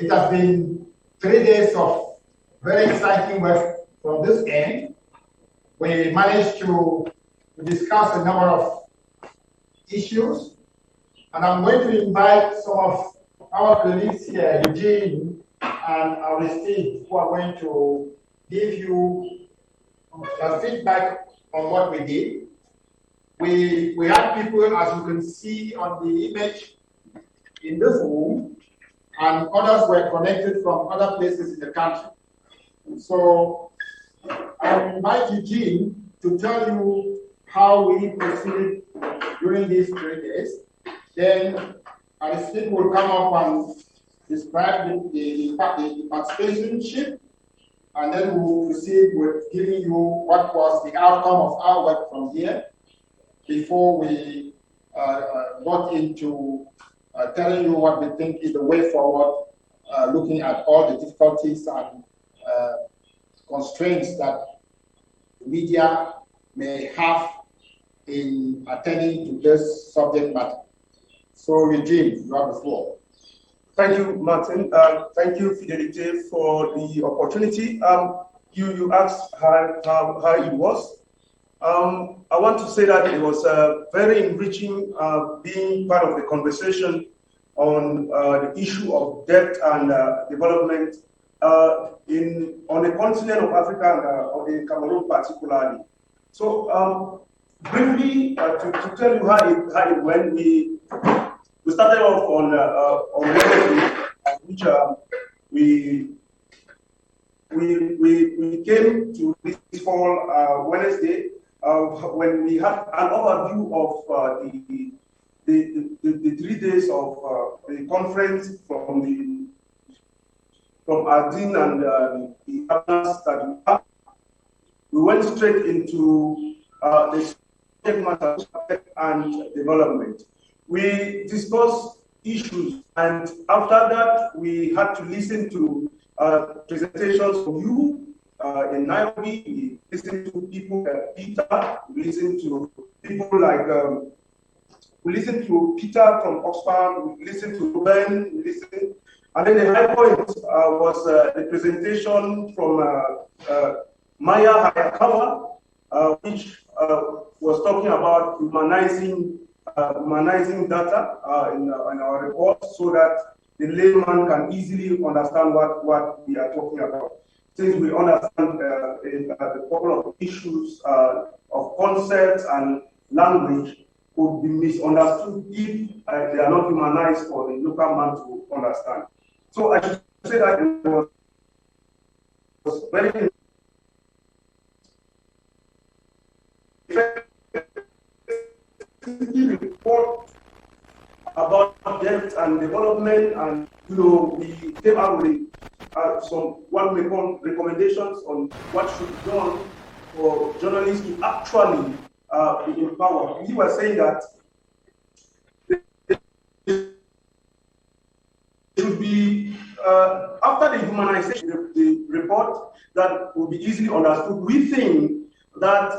It has been 3 days of very exciting work from this end. We managed to discuss a number of issues, and I'm going to invite some of our colleagues here, Eugene and Aristide, who are going to give you feedback on what we did. We had people, as you can see on the image, in this room, and others were connected from other places in the country. So I invite Eugene to tell you how we proceeded during these 3 days. Then Aristide will come up and describe the participation sheet, and then we will proceed with giving you what was the outcome of our work from here before we got into telling you what we think is the way forward, looking at all the difficulties and constraints that the media may have in attending to this subject matter. So, Eugene, you have the floor. Thank you, Martin. Thank you, Fidelite, for the opportunity. You asked how it was. I want to say that it was very enriching being part of the conversation on the issue of debt and development on the continent of Africa and or in Cameroon particularly. So briefly, to tell you how it went, we started off on Wednesday, which we came to this call Wednesday when we had an overview of the 3 days of the conference from Ardin and the partners that we have. We went straight into the subject matter and development. We discussed issues, and after that, we had to listen to presentations from you in Nairobi. We listened to people like Peter. We listened to people like we listened to Peter from Oxfam. We listened to Ben. We listened, and then the high point was the presentation from Maya Hayakawa, which was talking about humanizing data in our report, so that the layman can easily understand what we are talking about. Since we understand the couple of issues of concepts and language could be misunderstood if they are not humanized for the local man to understand. So I should say that it was very report about debt and development, and we came out with some what we call recommendations on what should be done for journalists to actually be empowered. We were saying that it should be after the humanization, the report that will be easily understood. We think that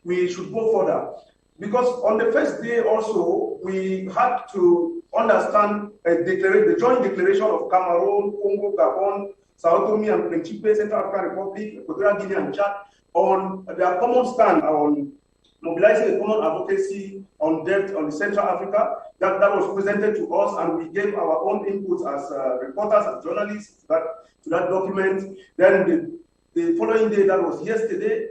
we should go further, because on the first day also we had to understand the joint declaration of Cameroon, Congo, Gabon, Sao Tome and Principe, Central African Republic, Equatorial Guinea, and Chad on their common stand on mobilizing a common advocacy on debt on the Central Africa. That was presented to us, and we gave our own inputs as reporters, as journalists to that document. Then the following day, that was yesterday,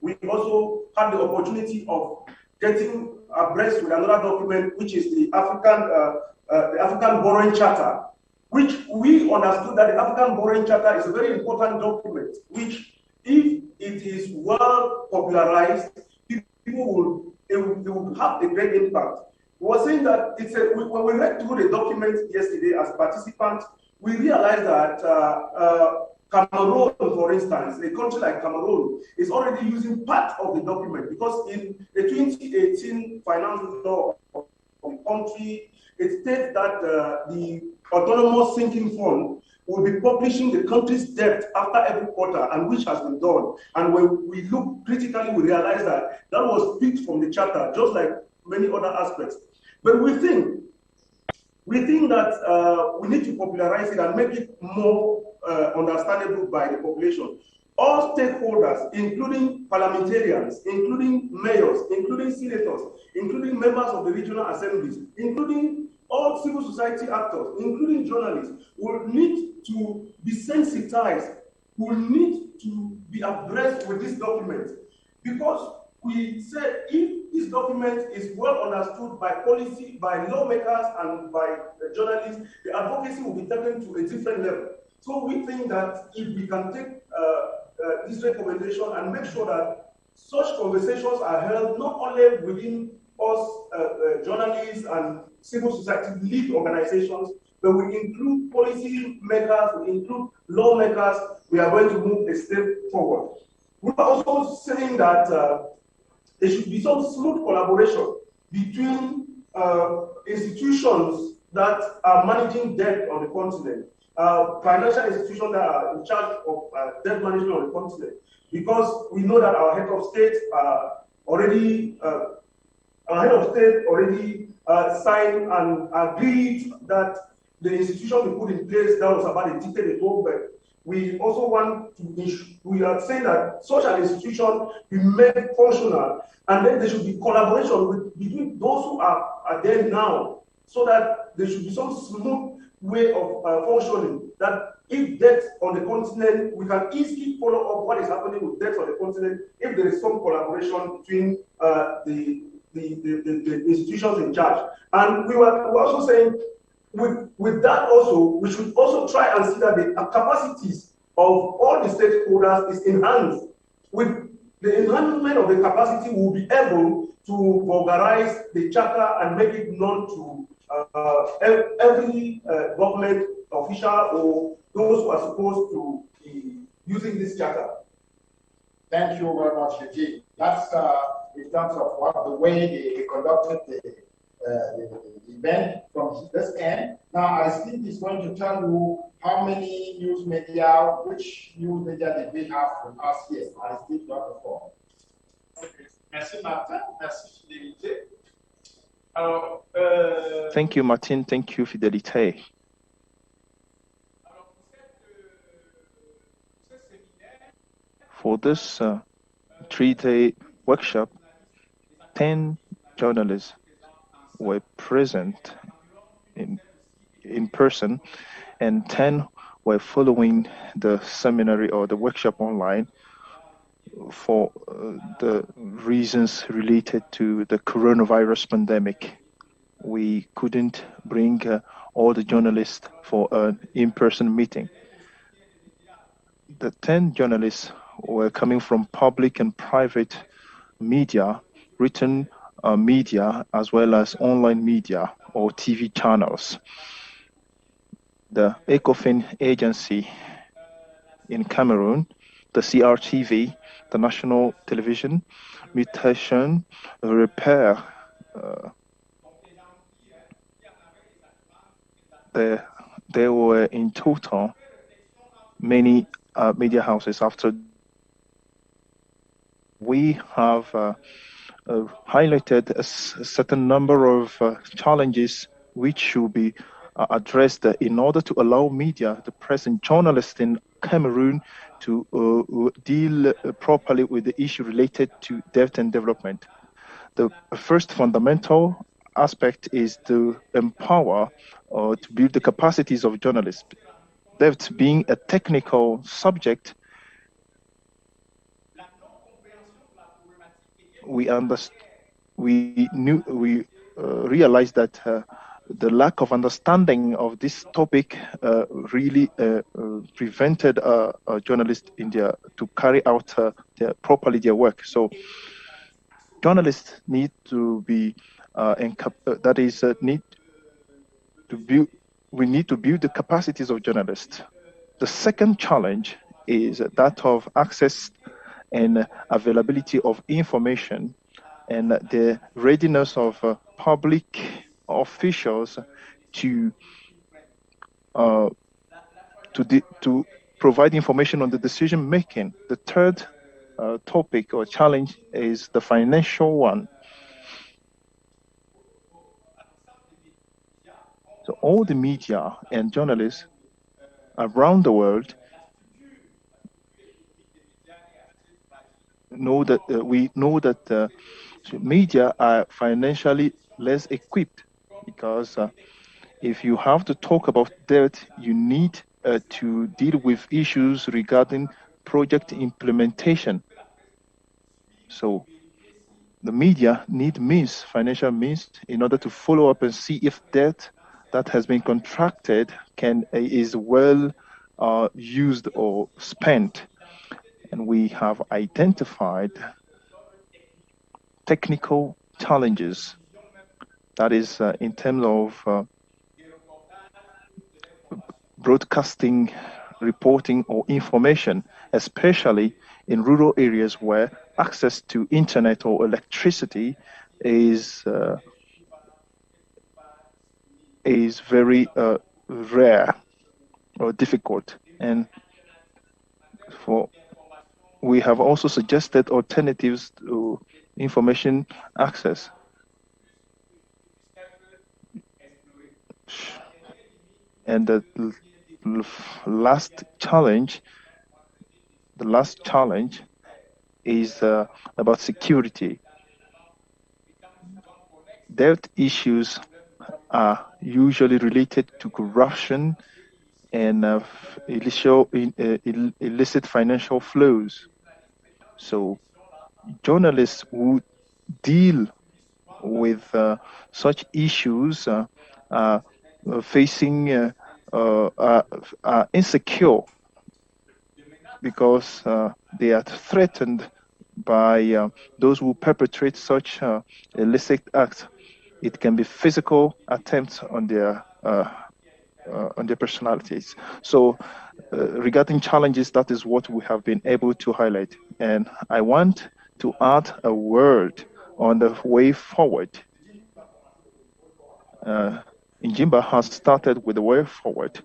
we also had the opportunity of getting abreast with another document, which is the African Borrowing Charter, which we understood that the African Borrowing Charter is a very important document, which, if it is well popularized, people will have a great impact. We were saying that when we read through the document yesterday as participants, we realized that Cameroon, for instance, a country like Cameroon, is already using part of the document, because in the 2018 financial law of the country, it states that the autonomous sinking fund will be publishing the country's debt after every quarter, and which has been done. And when we look critically, we realize that that was picked from the charter, just like many other aspects. But we think We think that we need to popularize it and make it more understandable by the population. All stakeholders, including parliamentarians, including mayors, including senators, including members of the regional assemblies, including all civil society actors, including journalists, will need to be sensitized, will need to be abreast with this document. Because we said if this document is well understood by policy, by lawmakers, and by journalists, the advocacy will be taken to a different level. So we think that if we can take this recommendation and make sure that such conversations are held not only within us journalists and civil society lead organizations, but we include policy makers, we include lawmakers, we are going to move a step forward. We're also saying that there should be some smooth collaboration between institutions that are managing debt on the continent, financial institutions that are in charge of debt management on the continent, because we know that our head of state already signed and agreed that the institution we put in place that was about a decade ago, but we also want to, we are saying that such an institution be made functional, and then there should be collaboration between those who are there now, so that there should be some smooth way of functioning, that if debt on the continent, we can easily follow up what is happening with debt on the continent if there is some collaboration between the institutions in charge. And we were also saying, with that also, we should also try and see that the capacities of all the stakeholders is enhanced. With the enhancement of the capacity, we will be able to vulgarize the charter and make it known to every government official or those who are supposed to be using this charter. Thank you very much, Eugene. That's in terms of what the way they conducted the event from this end. Now, Aristide is going to tell you how many news media, which news media did we have from us here. Aristide, you have the floor. Okay. Merci, Martin. Merci, Fidélité. Alors, Thank you, Martin. Thank you, Fidelité. For this 3-day workshop, 10 journalists were present in person, and 10 were following the seminary or the workshop online for the reasons related to the coronavirus pandemic. We couldn't bring all the journalists for an in-person meeting. The 10 journalists were coming from public and private media, written media, as well as online media or TV channels. The ECOFIN agency in Cameroon, the CRTV, the national television, mutation, repair. There were in total many media houses. After we have highlighted a certain number of challenges which should be addressed in order to allow media, the press and journalists in Cameroon to deal properly with the issue related to debt and development. The first fundamental aspect is to empower or to build the capacities of journalists. Debt being a technical subject, we realized that the lack of understanding of this topic really prevented journalists in to carry out properly their work. So journalists need to be we need to build the capacities of journalists. The second challenge is that of access and availability of information and the readiness of public officials to provide information on the decision making. The third topic or challenge is the financial one. So all the media and journalists around the world know that we know that media are financially less equipped because if you have to talk about debt, you need to deal with issues regarding project implementation. So the media need means, financial means, in order to follow up and see if debt that has been contracted is well used or spent. And we have identified technical challenges. That is in terms of broadcasting, reporting, or information, especially in rural areas where access to internet or electricity is very rare or difficult. And we have also suggested alternatives to information access. And the last challenge is about security. Debt issues are usually related to corruption and illicit financial flows. So journalists who deal with such issues facing insecure because they are threatened by those who perpetrate such illicit acts. It can be physical attempts on their personalities. So regarding challenges, that is what we have been able to highlight. And I want to add a word on the way forward. Njimba has started with the way forward.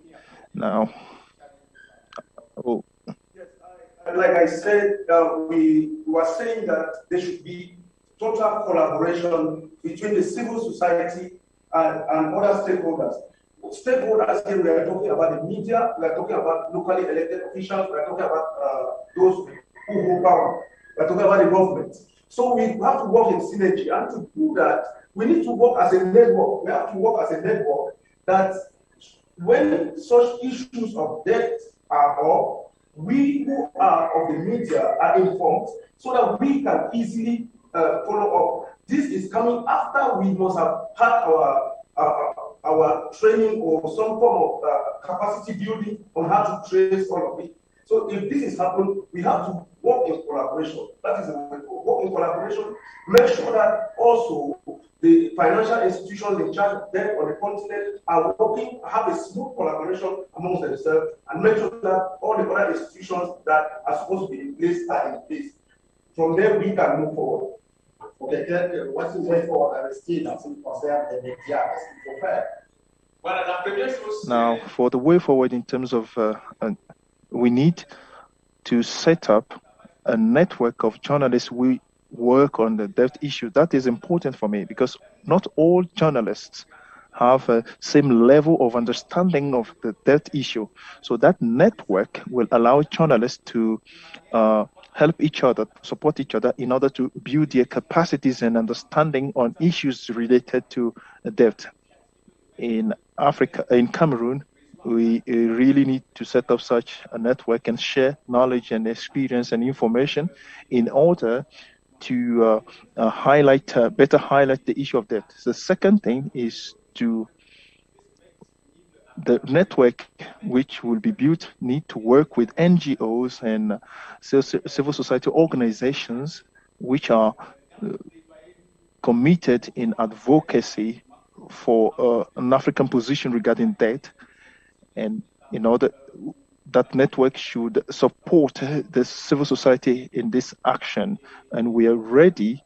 Now, like I said, we were saying that there should be total collaboration between the civil society and other stakeholders. Stakeholders here, we are talking about the media, we are talking about locally elected officials, we are talking about those who hold power, we are talking about the government. So we have to work in synergy, and to do that, we need to work as a network. We have to work as a network that when such issues of debt are up, we who are of the media are informed so that we can easily follow up. This is coming after we must have had our training or some form of capacity building on how to trace all of it. So if this is happening, we have to work in collaboration. That is the way to work in collaboration. Make sure that also the financial institutions in charge of debt on the continent are working, have a smooth collaboration amongst themselves, and make sure that all the other institutions that are supposed to be in place are in place. From there, we can move forward. Okay, then what's the way forward? Aristide, en ce qui concerne les médias, qu'est-ce qu'il faut faire? Now, for the way forward in terms of, we need to set up a network of journalists who work on the debt issue. That is important for me because not all journalists have a same level of understanding of the debt issue. So that network will allow journalists to help each other, support each other in order to build their capacities and understanding on issues related to debt. In Africa, in Cameroon, we really need to set up such a network and share knowledge and experience and information in order to better highlight the issue of debt. The second thing is the network which will be built need to work with NGOs and civil society organizations which are committed in advocacy for an African position regarding debt, and in order that network should support the civil society in this action, and we are ready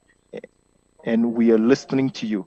and we are listening to you.